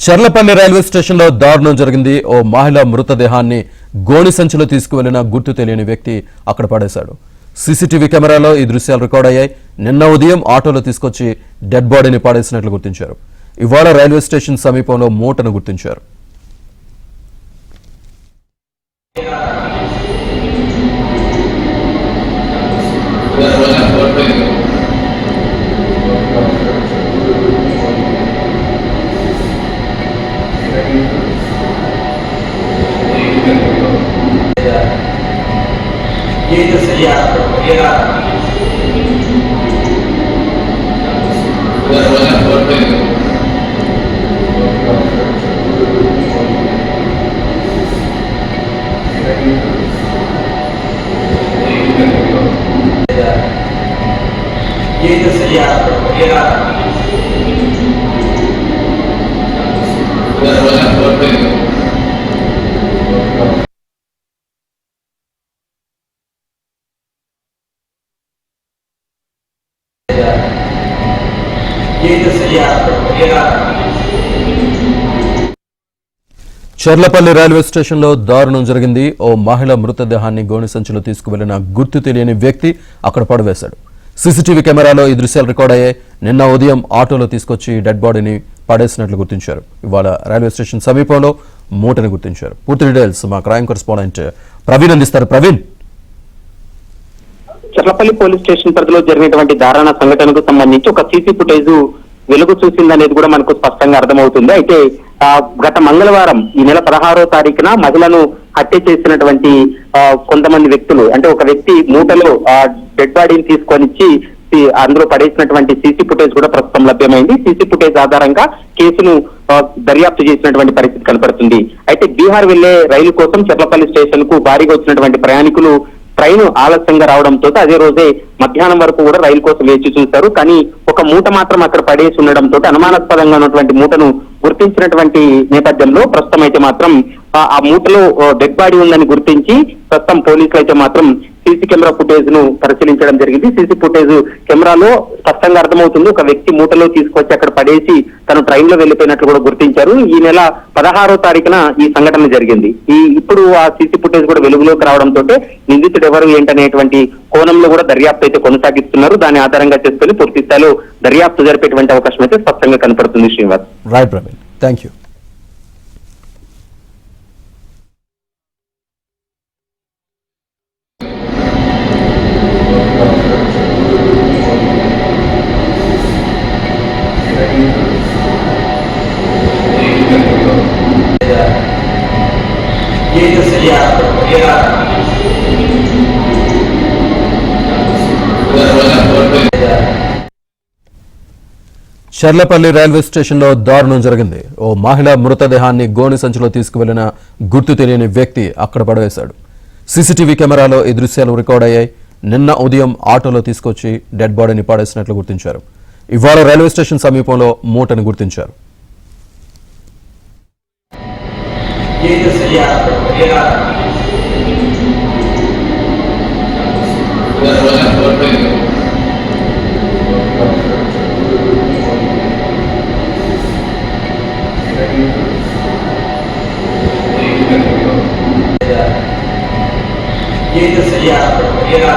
Cherlapalli railway స్టేషన్లో దారుణం జరిగింది. ఓ మహిళ మృతదేహాన్ని గోని సంచిలో తీసుకువెళ్లిన గుర్తు తెలియని వ్యక్తి అక్కడ పడేశాడు. సీసీటీవీ కెమెరాలో ఈ దృశ్యాలు రికార్డ్ అయ్యాయి. నిన్న ఉదయం ఆటోలో తీసుకొచ్చి డెడ్ బాడీని పడేసినట్లు గుర్తించారు. ఇవాళ రైల్వే స్టేషన్ సమీపంలో మూటను గుర్తించారు. ये जो सही आपको लगेगा ये जो सही आपको लगेगा ये जो सही आपको लगेगा చర్లపల్లి రైల్వే స్టేషన్లో దారుణం జరిగింది. ఓ మహిళ మృతదేహాన్ని గోని సంచిలో తీసుకువెళ్లిన గుర్తు తెలియని వ్యక్తి అక్కడ పడవేశాడు. సీసీటీవీ కెమెరాలో ఈ దృశ్యాలు రికార్డ్ అయ్యాయి. నిన్న ఉదయం ఆటోలో తీసుకొచ్చి డెడ్ బాడీని పడేసినట్లు గుర్తించారు. ఇవాళ రైల్వే స్టేషన్ సమీపంలో మూటని గుర్తించారు. పూర్తి డీటెయిల్స్ మా క్రైమ్ కరెస్పాండెంట్ ప్రవీణ్ అందిస్తారు. ప్రవీణ్, చర్లపల్లి పోలీస్ స్టేషన్ పరిధిలో జరిగినటువంటి దారుణ సంఘటనకు సంబంధించి ఒక సీసీ ఫుటేజ్ వెలుగు చూసిందనేది కూడా మనకు స్పష్టంగా అర్థమవుతుంది. అయితే గత మంగళవారం ఈ నెల 16వ తారీఖున మహిళను హత్య చేసినటువంటి కొంతమంది వ్యక్తులు, అంటే ఒక వ్యక్తి మూటలో డెడ్ బాడీని తీసుకొనిచ్చి అందులో పడేసినటువంటి సీసీ ఫుటేజ్ కూడా ప్రస్తుతం లభ్యమైంది. సీసీ ఫుటేజ్ ఆధారంగా కేసును దర్యాప్తు చేసినటువంటి పరిస్థితి కనపడుతుంది. అయితే బీహార్ వెళ్లే రైలు కోసం చర్లపల్లి స్టేషన్ కు భారీగా వచ్చినటువంటి ప్రయాణికులు ట్రైన్ ఆలస్యంగా రావడంతో అదే రోజే మధ్యాహ్నం వరకు కూడా రైలు కోసం వేచి చూశారు. కానీ ఒక మూట మాత్రం అక్కడ పడేసి ఉండడంతో అనుమానాస్పదంగా ఉన్నటువంటి మూటను గుర్తించినటువంటి నేపథ్యంలో ప్రస్తుతం అయితే మాత్రం ఆ మూటలో డెడ్ బాడీ ఉందని గుర్తించి ప్రస్తుతం పోలీసులు అయితే మాత్రం సీసీ కెమెరా ఫుటేజ్ ను పరిశీలించడం జరిగింది. సీసీ ఫుటేజ్ కెమెరాలో స్పష్టంగా అర్థమవుతుంది ఒక వ్యక్తి మూటలో తీసుకొచ్చి అక్కడ పడేసి తను ట్రైన్ లో వెళ్లిపోయినట్లు కూడా గుర్తించారు. ఈ నెల 16వ తారీఖున ఈ సంఘటన జరిగింది. ఇప్పుడు ఆ సీసీ ఫుటేజ్ కూడా వెలుగులోకి రావడంతో నిందితుడు ఎవరు ఏంటనేటువంటి కోణంలో కూడా దర్యాప్తు అయితే కొనసాగిస్తున్నారు. దాని ఆధారంగా చేసుకుని పూర్తి స్థాయిలో దర్యాప్తు జరిపేటువంటి అవకాశం అయితే స్పష్టంగా కనపడుతుంది. Srinivas, right Praveen, thank you. ये जो सही आपको लगेगा చర్లపల్లి రైల్వే స్టేషన్లో దారుణం జరిగింది. ఓ మహిళ మృతదేహాన్ని గోని సంచిలో తీసుకువెళ్లిన గుర్తు తెలియని వ్యక్తి అక్కడ పడవేశాడు. సీసీటీవీ కెమెరాలో ఈ దృశ్యాలు రికార్డ్ అయ్యాయి. నిన్న ఉదయం ఆటోలో తీసుకొచ్చి డెడ్ బాడీని పడేసినట్లు గుర్తించారు. ఇవాళ రైల్వే స్టేషన్ సమీపంలో మూటను గుర్తించారు. ये जो सही आपको लगेगा ये जो सही आपको लगेगा